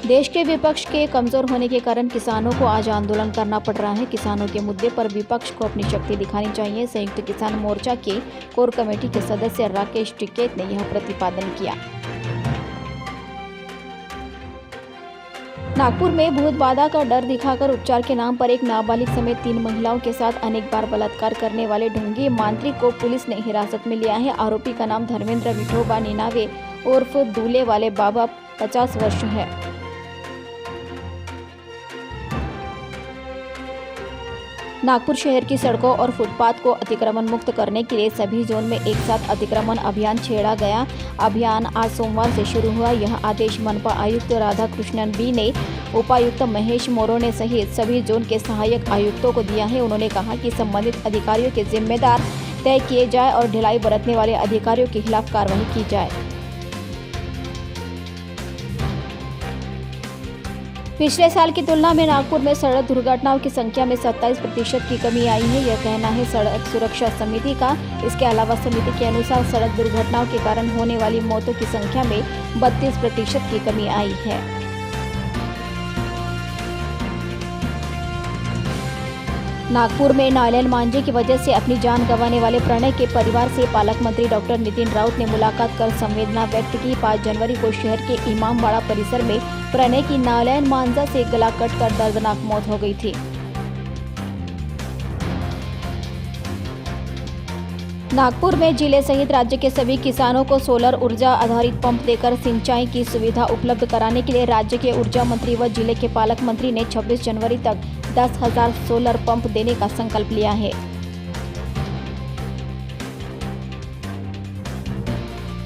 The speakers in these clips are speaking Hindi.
देश के विपक्ष के कमजोर होने के कारण किसानों को आज आंदोलन करना पड़ रहा है। किसानों के मुद्दे पर विपक्ष को अपनी शक्ति दिखानी चाहिए। संयुक्त किसान मोर्चा के कोर कमेटी के सदस्य राकेश टिकैत ने यह प्रतिपादन किया। नागपुर में भूत बाधा का डर दिखाकर उपचार के नाम पर एक नाबालिग समेत 3 महिलाओं के साथ अनेक बार बलात्कार करने वाले ढोंगी मांत्रिक को पुलिस ने हिरासत में लिया है। आरोपी का नाम धर्मेंद्र विठोबा निनावे उर्फ दूल्हे वाले बाबा 50 वर्ष है। नागपुर शहर की सड़कों और फुटपाथ को अतिक्रमण मुक्त करने के लिए सभी जोन में एक साथ अतिक्रमण अभियान छेड़ा गया। अभियान आज सोमवार से शुरू हुआ। यह आदेश मनपा आयुक्त राधाकृष्णन बी ने उपायुक्त महेश मोरोने सहित सभी जोन के सहायक आयुक्तों को दिया है। उन्होंने कहा कि संबंधित अधिकारियों के जिम्मेदार तय किए जाए और ढिलाई बरतने वाले अधिकारियों के खिलाफ कार्रवाई की जाए। पिछले साल की तुलना में नागपुर में सड़क दुर्घटनाओं की संख्या में 27% की कमी आई है। यह कहना है सड़क सुरक्षा समिति का। इसके अलावा समिति के अनुसार सड़क दुर्घटनाओं के कारण होने वाली मौतों की संख्या में 32% की कमी आई है। नागपुर में नायलैंड मांझे की वजह से अपनी जान गंवाने वाले प्रणय के परिवार से पालक मंत्री डॉक्टर नितिन राउत ने मुलाकात कर संवेदना व्यक्त की। 5 जनवरी को शहर के इमामबाड़ा परिसर में प्रणय की नायलैंड मांझा से गला कटकर दर्दनाक मौत हो गई थी। नागपुर में जिले सहित राज्य के सभी किसानों को सोलर ऊर्जा आधारित पंप देकर सिंचाई की सुविधा उपलब्ध कराने के लिए राज्य के ऊर्जा मंत्री व जिले के पालक मंत्री ने 26 जनवरी तक 10,000 सोलर पंप देने का संकल्प लिया है।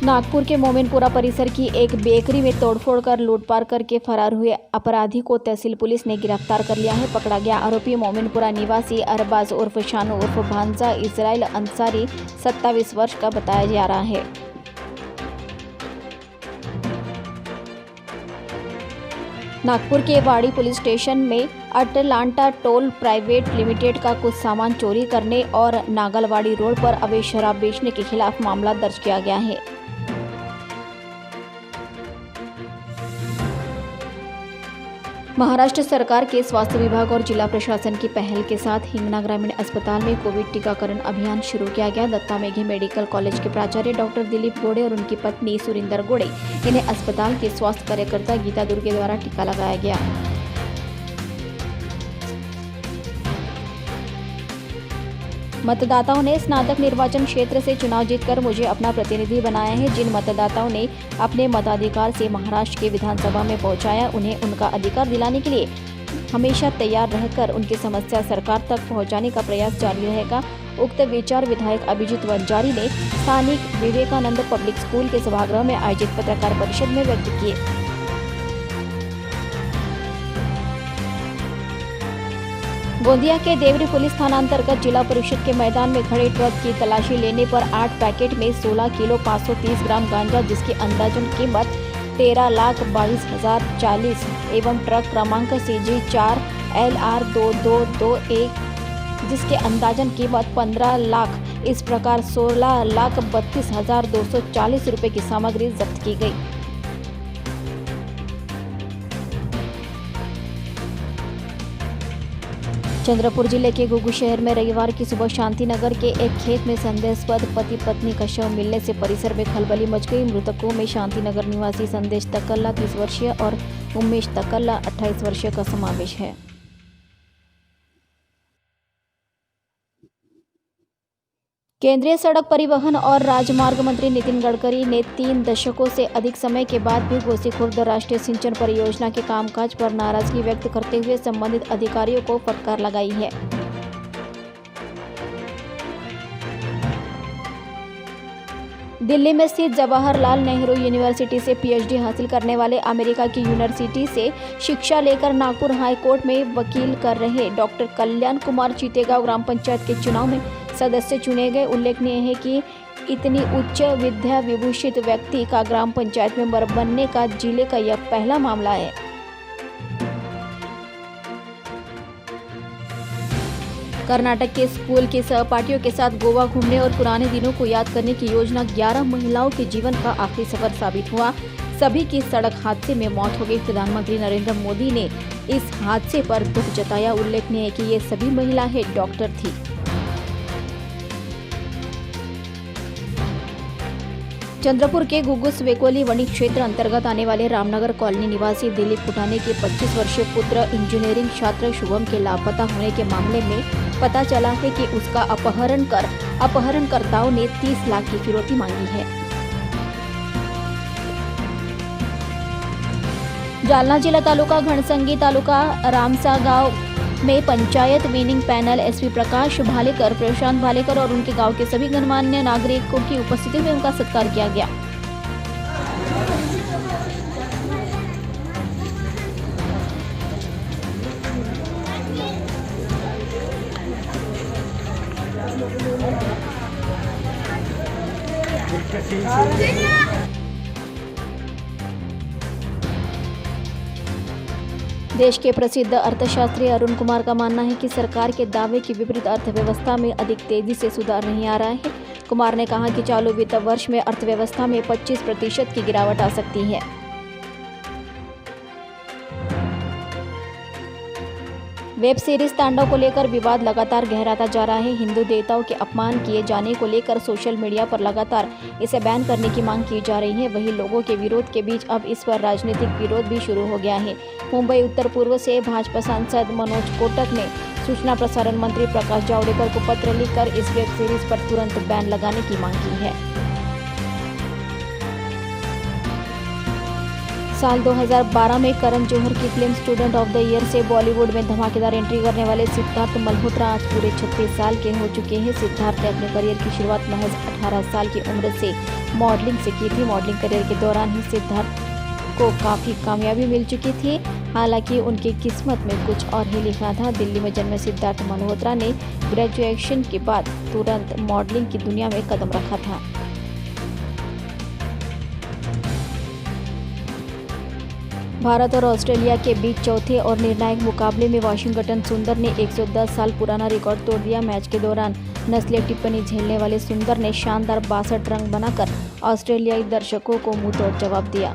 नागपुर के मोमिनपुरा परिसर की एक बेकरी में तोड़फोड़ कर लूटपाट करके फरार हुए अपराधी को तहसील पुलिस ने गिरफ्तार कर लिया है। पकड़ा गया आरोपी मोमिनपुरा निवासी अरबाज उर्फ शानू उर्फ भांजा इजराइल अंसारी 27 वर्ष का बताया जा रहा है। नागपुर के वाड़ी पुलिस स्टेशन में अटलांटा टोल प्राइवेट लिमिटेड का कुछ सामान चोरी करने और नागलवाड़ी रोड पर अवैध शराब बेचने के खिलाफ मामला दर्ज किया गया है। महाराष्ट्र सरकार के स्वास्थ्य विभाग और जिला प्रशासन की पहल के साथ हिंगना ग्रामीण अस्पताल में कोविड टीकाकरण अभियान शुरू किया गया। दत्ता मेघे मेडिकल कॉलेज के प्राचार्य डॉक्टर दिलीप गोड़े और उनकी पत्नी सुरिंदर गोड़े इन्हें अस्पताल के स्वास्थ्य कार्यकर्ता गीता दुर्गे द्वारा टीका लगाया गया। मतदाताओं ने स्नातक निर्वाचन क्षेत्र से चुनाव जीतकर मुझे अपना प्रतिनिधि बनाया है। जिन मतदाताओं ने अपने मताधिकार से महाराष्ट्र के विधानसभा में पहुंचाया, उन्हें उनका अधिकार दिलाने के लिए हमेशा तैयार रहकर उनकी समस्या सरकार तक पहुंचाने का प्रयास जारी रहेगा। उक्त विचार विधायक अभिजीत वंजारी ने स्थानिक विवेकानंद पब्लिक स्कूल के सभागृह में आयोजित पत्रकार परिषद में व्यक्त किए। गोंदिया के देवरी पुलिस थाना अंतर्गत जिला परिषद के मैदान में खड़े ट्रक की तलाशी लेने पर 8 पैकेट में 16 किलो 530 ग्राम गांजा जिसकी अंदाजन कीमत 13,22,040 एवं ट्रक क्रमांक CG 4 LR 2221 जिसके अंदाजन कीमत 15 लाख इस प्रकार 16,32,240 रुपये की सामग्री जब्त की गई। चंद्रपुर जिले के गुगू शहर में रविवार की सुबह शांति नगर के एक खेत में संदेहास्पद पति पत्नी का शव मिलने से परिसर में खलबली मच गई। मृतकों में शांति नगर निवासी संदेश तकल्ला 30 वर्षीय और उमेश तकल्ला 28 वर्षीय का समावेश है। केंद्रीय सड़क परिवहन और राजमार्ग मंत्री नितिन गडकरी ने 3 दशकों से अधिक समय के बाद भी गोसीखुर्द राष्ट्रीय सिंचन परियोजना के कामकाज पर नाराजगी व्यक्त करते हुए संबंधित अधिकारियों को फटकार लगाई है। दिल्ली में स्थित जवाहरलाल नेहरू यूनिवर्सिटी से PhD हासिल करने वाले अमेरिका की यूनिवर्सिटी से शिक्षा लेकर नागपुर हाई कोर्ट में वकील कर रहे डॉक्टर कल्याण कुमार चीतेगांव ग्राम पंचायत के चुनाव में सदस्य चुने गए। उल्लेखनीय है कि इतनी उच्च विद्या विभूषित व्यक्ति का ग्राम पंचायत मेंबर बनने का जिले का यह पहला मामला है। कर्नाटक के स्कूल के सहपाठियों के साथ गोवा घूमने और पुराने दिनों को याद करने की योजना 11 महिलाओं के जीवन का आखिरी सफर साबित हुआ। सभी की सड़क हादसे में मौत हो गई। प्रधानमंत्री नरेंद्र मोदी ने इस हादसे पर दुख जताया। उल्लेखनीय है कि ये सभी महिलाएं डॉक्टर थी। चंद्रपुर के गुगुस वेकोली वनी क्षेत्र अंतर्गत आने वाले रामनगर कॉलोनी निवासी दिलीप पुठाने के 25 वर्षीय पुत्र इंजीनियरिंग छात्र शुभम के लापता होने के मामले में पता चला है कि उसका अपहरण कर अपहरणकर्ताओं ने 30 लाख की फिरौती मांगी है। जालना जिला तालुका घनसंगी तालुका रामसा गांव में पंचायत विनिंग पैनल एसपी प्रकाश भालेकर, प्रशांत भालेकर और उनके गांव के सभी गणमान्य नागरिकों की उपस्थिति में उनका सत्कार किया गया। देश के प्रसिद्ध अर्थशास्त्री अरुण कुमार का मानना है कि सरकार के दावे के विपरीत अर्थव्यवस्था में अधिक तेजी से सुधार नहीं आ रहा है। कुमार ने कहा कि चालू वित्त वर्ष में अर्थव्यवस्था में 25% की गिरावट आ सकती है। वेब सीरीज तांडव को लेकर विवाद लगातार गहराता जा रहा है। हिंदू देवताओं के अपमान किए जाने को लेकर सोशल मीडिया पर लगातार इसे बैन करने की मांग की जा रही है। वहीं लोगों के विरोध के बीच अब इस पर राजनीतिक विरोध भी शुरू हो गया है। मुंबई उत्तर पूर्व से भाजपा सांसद मनोज कोटक ने सूचना प्रसारण मंत्री प्रकाश जावड़ेकर को पत्र लिखकर इस वेब सीरीज पर तुरंत बैन लगाने की मांग की है। साल 2012 में करण जौहर की film student of the year से बॉलीवुड में धमाकेदार एंट्री करने वाले सिद्धार्थ मल्होत्रा आज पूरे 36 साल के हो चुके हैं। सिद्धार्थ ने अपने करियर की शुरुआत महज 18 साल की उम्र से मॉडलिंग से की थी। मॉडलिंग करियर के दौरान ही सिद्धार्थ को काफ़ी कामयाबी मिल चुकी थी। हालांकि उनकी किस्मत में कुछ और ही लिखा था। दिल्ली में जन्मे सिद्धार्थ मल्होत्रा ने ग्रेजुएशन के बाद तुरंत मॉडलिंग की दुनिया में कदम रखा था। भारत और ऑस्ट्रेलिया के बीच चौथे और निर्णायक मुकाबले में वाशिंगटन सुंदर ने 110 साल पुराना रिकॉर्ड तोड़ दिया। मैच के दौरान नस्लीय टिप्पणी झेलने वाले सुंदर ने शानदार 62 रन बनाकर ऑस्ट्रेलियाई दर्शकों को मुंहतोड़ जवाब दिया।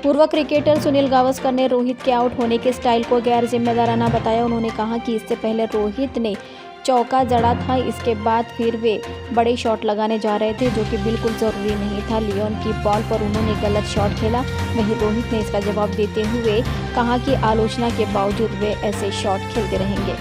पूर्व क्रिकेटर सुनील गावस्कर ने रोहित के आउट होने के स्टाइल को गैर जिम्मेदाराना बताया। उन्होंने कहा कि इससे पहले रोहित ने चौका जड़ा था, इसके बाद फिर वे बड़े शॉट लगाने जा रहे थे जो कि बिल्कुल ज़रूरी नहीं था। लियोन की बॉल पर उन्होंने गलत शॉट खेला। वहीं रोहित ने इसका जवाब देते हुए कहा कि आलोचना के बावजूद वे ऐसे शॉट खेलते रहेंगे।